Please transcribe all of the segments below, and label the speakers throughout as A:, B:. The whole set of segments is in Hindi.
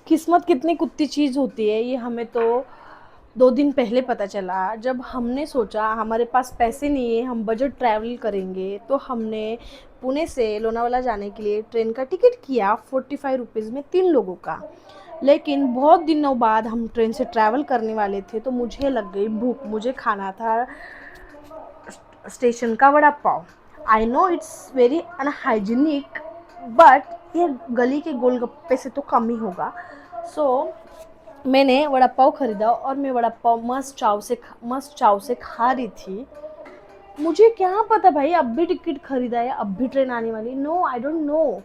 A: किस्मत कितनी कुत्ती चीज़ होती है, ये हमें तो 2 दिन पहले पता चला। जब हमने सोचा हमारे पास पैसे नहीं है, हम बजट ट्रैवल करेंगे, तो हमने पुणे से लोनावाला जाने के लिए ट्रेन का टिकट किया 45 रुपीज़ में 3 लोगों का। लेकिन बहुत दिनों बाद हम ट्रेन से ट्रैवल करने वाले थे, तो मुझे लग गई भूख, मुझे खाना था स्टेशन का vada pav. I know it's very unhygienic, but ये गली के गोलगप्पे से तो कम ही होगा। सो मैंने वड़ा पाव खरीदा और मैं वड़ा पाव मस्त चाव से खा रही थी। मुझे क्या पता भाई, अब भी टिकट खरीदा है, अब भी ट्रेन आने वाली, नो आई डोंट नो।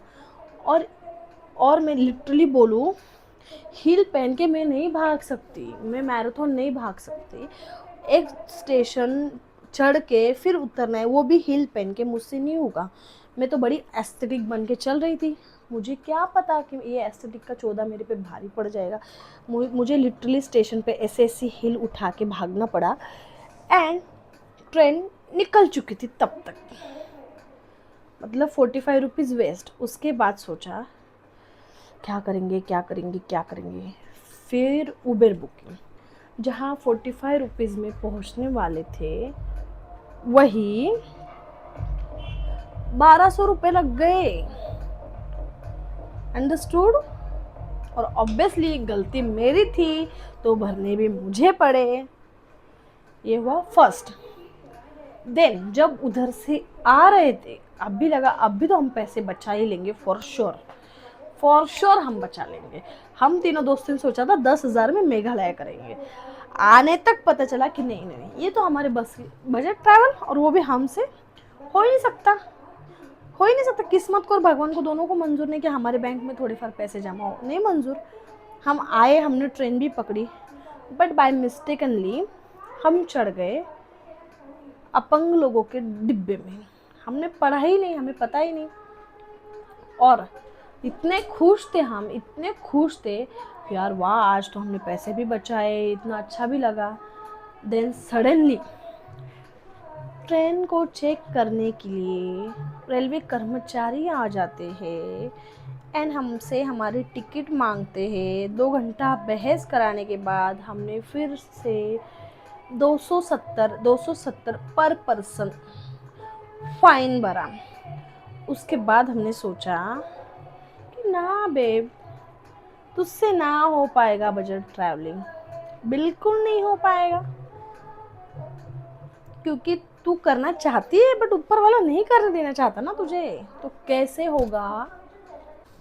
A: और और मैं लिटरली बोलूँ, हील पहन के मैं नहीं भाग सकती, मैं मैराथन नहीं भाग सकती। एक स्टेशन चढ़ के फिर उतरना है, वो भी हील पहन के, मुझसे नहीं होगा। मैं तो बड़ी एस्थेटिक बन के चल रही थी, मुझे क्या पता कि ये एस्थेटिक का 14 मेरे पे भारी पड़ जाएगा। मुझे लिटरली स्टेशन पे ऐसे ऐसी हील उठा के भागना पड़ा। एंड ट्रेन निकल चुकी थी तब तक, मतलब 45 रुपीज़ वेस्ट। उसके बाद सोचा क्या करेंगे क्या करेंगे क्या करेंगे, फिर उबेर बुकिंग। जहाँ 45 रुपीज़ में पहुँचने वाले थे, वही 1200 रुपये लग गए। अंडरस्टूड। और ऑब्वियसली गलती मेरी थी, तो भरने भी मुझे पड़े। ये हुआ फर्स्ट। देन जब उधर से आ रहे थे, अब भी लगा अब भी तो हम पैसे बचा ही लेंगे, फॉर श्योर हम बचा लेंगे। हम तीनों दोस्तों ने सोचा था 10,000 में मेघालय करेंगे। आने तक पता चला कि नहीं नहीं, ये तो हमारे बस की बजट ट्रैवल, और वो भी हमसे हो ही नहीं सकता, हो ही नहीं सकता। किस्मत को और भगवान को दोनों को मंजूर नहीं कि हमारे बैंक में थोड़े फार पैसे जमा हो, नहीं मंजूर। हम आए, हमने ट्रेन भी पकड़ी, बट बाय मिस्टेकनली हम चढ़ गए अपंग लोगों के डिब्बे में। हमने पढ़ा ही नहीं, हमें पता ही नहीं। और इतने खुश थे हम, इतने खुश थे यार, वाह आज तो हमने पैसे भी बचाए, इतना अच्छा भी लगा। देन सडनली ट्रेन को चेक करने के लिए रेलवे कर्मचारी आ जाते हैं एंड हमसे हमारी टिकट मांगते हैं। 2 घंटा बहस कराने के बाद हमने फिर से 270 पर पर्सन फाइन भरा। उसके बाद हमने सोचा कि ना बेब, तुझसे ना हो पाएगा बजट ट्रैवलिंग, बिल्कुल नहीं हो पाएगा, क्योंकि तू करना चाहती है बट ऊपर वाला नहीं करने देना चाहता ना तुझे, तो कैसे होगा।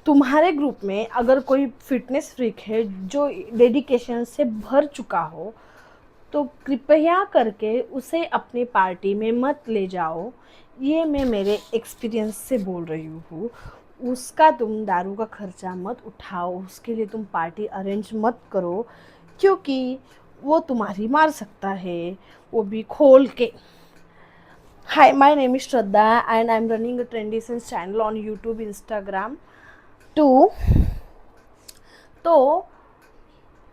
A: तुम्हारे ग्रुप में अगर कोई फिटनेस फ्रीक है जो डेडिकेशन से भर चुका हो, तो कृपया करके उसे अपनी पार्टी में मत ले जाओ। ये मैं मेरे एक्सपीरियंस से बोल रही हूँ। उसका तुम दारू का खर्चा मत उठाओ, उसके लिए तुम पार्टी अरेंज मत करो, क्योंकि वो तुम्हारी मार सकता है, वो भी खोल के। Hi, my name is Shraddha and I'm running a Trendy Sense channel on YouTube, Instagram too. तो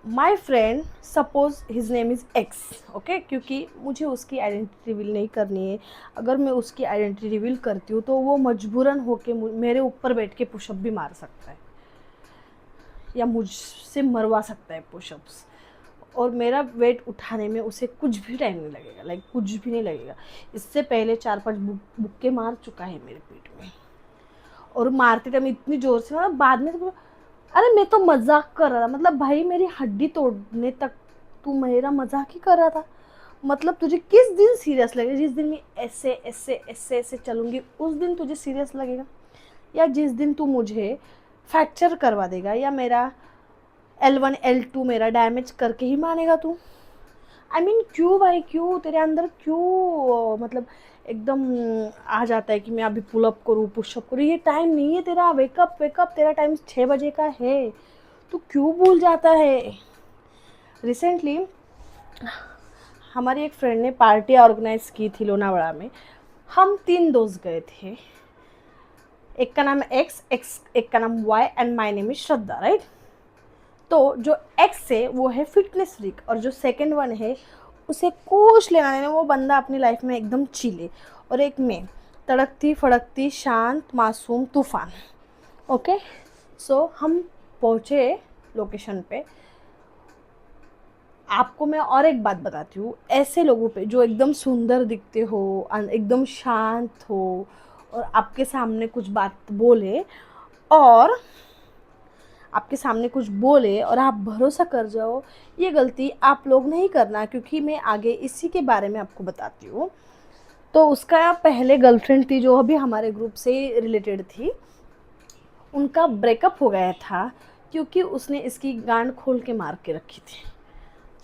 A: my friend, suppose his name is x, okay, क्योंकि मुझे उसकी आइडेंटिटी रिवील नहीं करनी है। अगर मैं उसकी आइडेंटिटी रिवील करती हूँ तो वो मजबूरन होके मेरे ऊपर बैठ के पुशअप भी मार सकता है, या मुझसे मरवा सकता है पुशअप्स, और मेरा वेट उठाने में उसे कुछ भी टाइम नहीं लगेगा, लाइक कुछ भी नहीं लगेगा। इससे पहले 4-5 बुक्के मार चुका है मेरे पेट में, और मारते टाइम इतनी ज़ोर से, मतलब बाद में तो, अरे मैं तो मजाक कर रहा था, मतलब भाई मेरी हड्डी तोड़ने तक तू मेरा मजाक ही कर रहा था। मतलब तुझे किस दिन सीरियस लगेगा, जिस दिन मैं ऐसे ऐसे ऐसे ऐसे चलूँगी उस दिन तुझे सीरियस लगेगा, या जिस दिन तू मुझे फ्रैक्चर करवा देगा, या मेरा L1 L2 मेरा डैमेज करके ही मानेगा तू। आई मीन क्यों भाई, क्यों तेरे अंदर क्यों मतलब एकदम आ जाता है कि मैं अभी पुलअप करूँ पुशअप करूँ। ये टाइम नहीं है तेरा, वेकअप वेकअप, तेरा टाइम 6 बजे का है, तू क्यों भूल जाता है। रिसेंटली हमारी एक फ्रेंड ने पार्टी ऑर्गेनाइज की थी लोनावाड़ा में। हम 3 दोस्त गए थे, एक का नाम एक्स, एक का नाम Y and my name is Shraddha, right. तो जो एक्स है वो है फिटनेस फ्रीक, और जो सेकंड वन है उसे कुछ लेना देना, वो बंदा अपनी लाइफ में एकदम चिल है। और एक मैं, तड़कती फड़कती शांत मासूम तूफान। ओके, सो हम पहुँचे लोकेशन पे। आपको मैं और एक बात बताती हूँ, ऐसे लोगों पे जो एकदम सुंदर दिखते हो, एकदम शांत हो और आपके सामने कुछ बात बोले और आपके सामने कुछ बोले और आप भरोसा कर जाओ, ये गलती आप लोग नहीं करना, क्योंकि मैं आगे इसी के बारे में आपको बताती हूँ। तो उसका पहले गर्लफ्रेंड थी जो अभी हमारे ग्रुप से रिलेटेड थी, उनका ब्रेकअप हो गया था क्योंकि उसने इसकी गांड खोल के मार के रखी थी।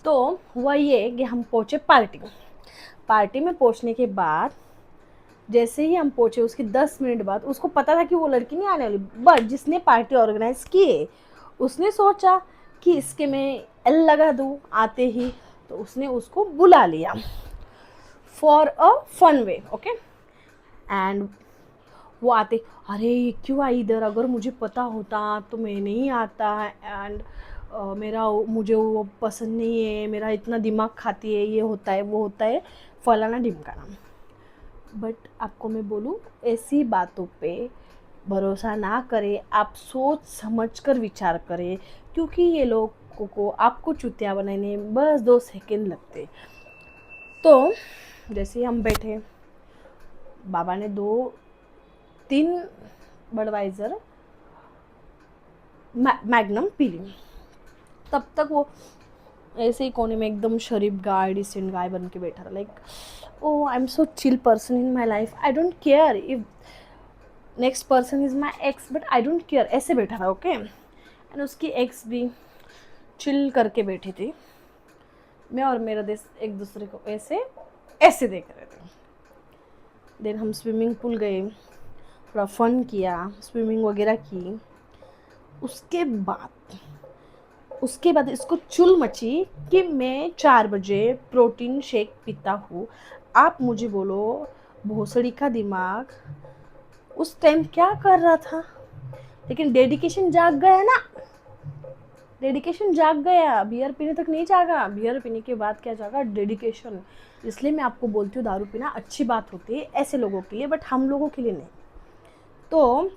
A: तो हुआ ये कि हम पहुँचे पार्टी में पहुँचने के बाद जैसे ही हम पहुँचे उसके 10 मिनट बाद उसको पता था कि वो लड़की नहीं आने वाली, बट जिसने पार्टी ऑर्गेनाइज की है उसने सोचा कि इसके मैं एल लगा दूँ आते ही, तो उसने उसको बुला लिया for a fun way, okay. And वो आते, अरे ये क्यों आई इधर, अगर मुझे पता होता तो मैं नहीं आता, एंड मुझे वो पसंद नहीं है, मेरा इतना दिमाग खाती है, ये होता है वो होता है, फलाना ढिमकाना। बट आपको मैं बोलूँ, ऐसी बातों पे भरोसा ना करें, आप सोच समझ कर विचार करें, क्योंकि ये लोगों को आपको चुतिया बनाने में बस 2 सेकंड लगते। तो जैसे ही हम बैठे, बाबा ने 2-3 बडवाइज़र मैग्नम पी ली। तब तक वो ऐसे ही कोने में एकदम शरीफ गाय, डिसेंट गाय बन के बैठा था, like oh I am so chill person in my life, I don't care if next person is my x, but I don't care, ऐसे बैठा था, ओके। एंड उसकी एक्स भी चिल करके बैठी थी, मैं और मेरा दोस्त एक दूसरे को ऐसे ऐसे देख रहे थे। देन हम स्विमिंग पूल गए, थोड़ा फन किया, स्विमिंग वगैरह की। उसके बाद इसको चुल मची कि मैं 4 बजे प्रोटीन शेक पीता हूँ। आप मुझे बोलो, भोसड़ी का दिमाग उस टाइम क्या कर रहा था, लेकिन डेडिकेशन जाग गया ना, डेडिकेशन जाग गया, बियर पीने तक नहीं जागा, बियर पीने के बाद क्या जागा, डेडिकेशन। इसलिए मैं आपको बोलती हूँ दारू पीना अच्छी बात होती है ऐसे लोगों के लिए, बट हम लोगों के लिए नहीं। तो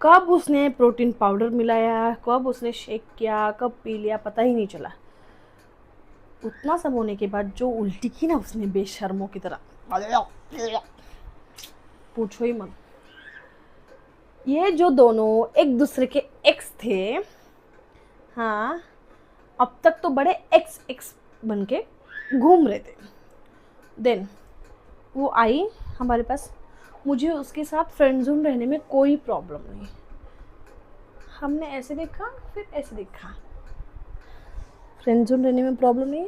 A: कब उसने प्रोटीन पाउडर मिलाया, कब उसने शेक किया, कब पी लिया, पता ही नहीं चला। उतना सब होने के बाद जो उल्टी की ना उसने बेशर्मों की तरह, पूछो ही मत। ये जो दोनों एक दूसरे के एक्स थे, हाँ, अब तक तो बड़े एक्स एक्स बन के घूम रहे थे। देन वो आई हमारे पास, मुझे उसके साथ फ्रेंड जोन रहने में कोई प्रॉब्लम नहीं। हमने ऐसे देखा, फिर ऐसे देखा, फ्रेंड जोन रहने में प्रॉब्लम नहीं।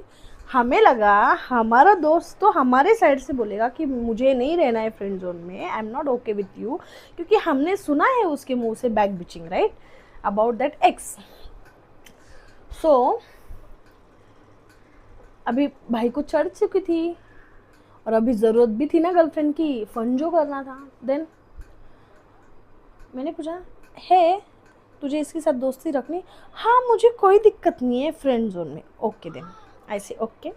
A: हमें लगा हमारा दोस्त तो हमारे साइड से बोलेगा कि मुझे नहीं रहना है फ्रेंड जोन में, I am not okay with you, क्योंकि हमने सुना है उसके मुंह से back bitching, right, about that ex. So अभी भाई को चढ़ चुकी थी और अभी ज़रूरत भी थी ना गर्लफ्रेंड की, फन जो करना था। देन मैंने पूछा, है तुझे इसके साथ दोस्ती रखनी? हाँ, मुझे कोई दिक्कत नहीं है फ्रेंड जोन में। Okay then I say okay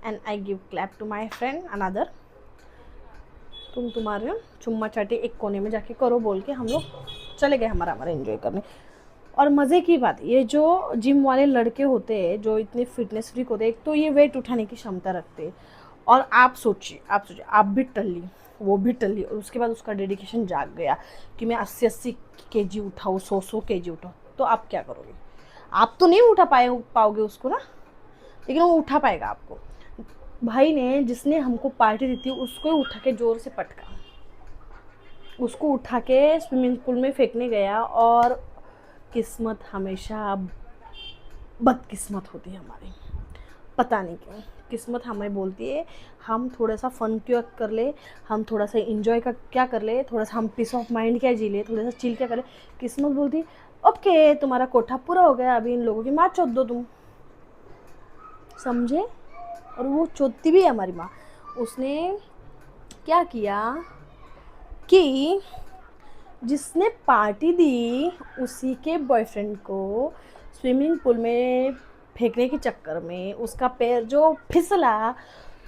A: and I give clap to my friend another. तुम तुम्हारे चुम्मा चाटी एक कोने में जाके करो बोल के हम लोग चले गए हमारा एंजॉय करने। और मज़े की बात, ये जो जिम वाले लड़के होते हैं जो इतने फिटनेस फ्रीक होते हैं, एक तो ये वेट उठाने की क्षमता रखते हैं, और आप सोचिए आप भी टल्ली, वो भी टल्ली, और उसके बाद उसका डेडिकेशन जाग गया कि मैं 80-80 केजी उठाऊँ, 100-100 केजी उठाऊँ। तो आप क्या करोगे? आप तो नहीं उठा पाओगे उसको ना, लेकिन वो उठा पाएगा आपको। भाई ने जिसने हमको पार्टी दी थी उसको उठा के ज़ोर से पटका, उसको उठा के स्विमिंग पूल में फेंकने गया। और किस्मत हमेशा बदकिस्मत होती है हमारी, पता नहीं क्यों किस्मत हमें बोलती है हम थोड़ा सा फन क्यों कर ले, हम थोड़ा सा इंजॉय का क्या कर ले, थोड़ा सा हम पीस ऑफ माइंड क्या जी ले, थोड़ा सा चिल क्या कर ले। किस्मत बोलती है ओके तुम्हारा कोठा पूरा हो गया, अभी इन लोगों की माँ चोद दो तुम, समझे। और वो चोदती भी है हमारी माँ। उसने क्या किया कि जिसने पार्टी दी उसी के बॉयफ्रेंड को स्विमिंग पूल में फेंकने के चक्कर में उसका पैर जो फिसला,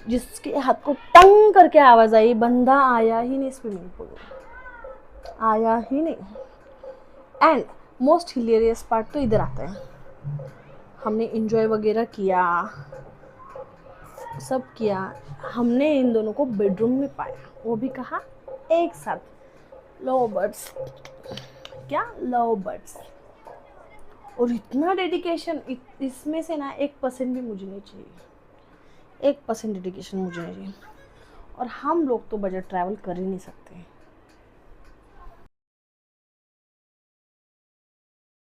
A: जिसके हाथ को टंग करके आवाज़ आई, बंदा आया ही नहीं स्विमिंग पूल में, आया ही नहीं। एंड मोस्ट हिलेरियस पार्ट तो इधर आता है। हमने इंजॉय वगैरह किया, सब किया, हमने इन दोनों को बेडरूम में पाया, वो भी कहा एक साथ, लव बर्ड्स, क्या लव बर्ड्स। और इतना डेडिकेशन, इसमें से ना 1% भी मुझे नहीं चाहिए, 1% डेडिकेशन मुझे नहीं चाहिए। और हम लोग तो बजट ट्रैवल कर ही नहीं सकते,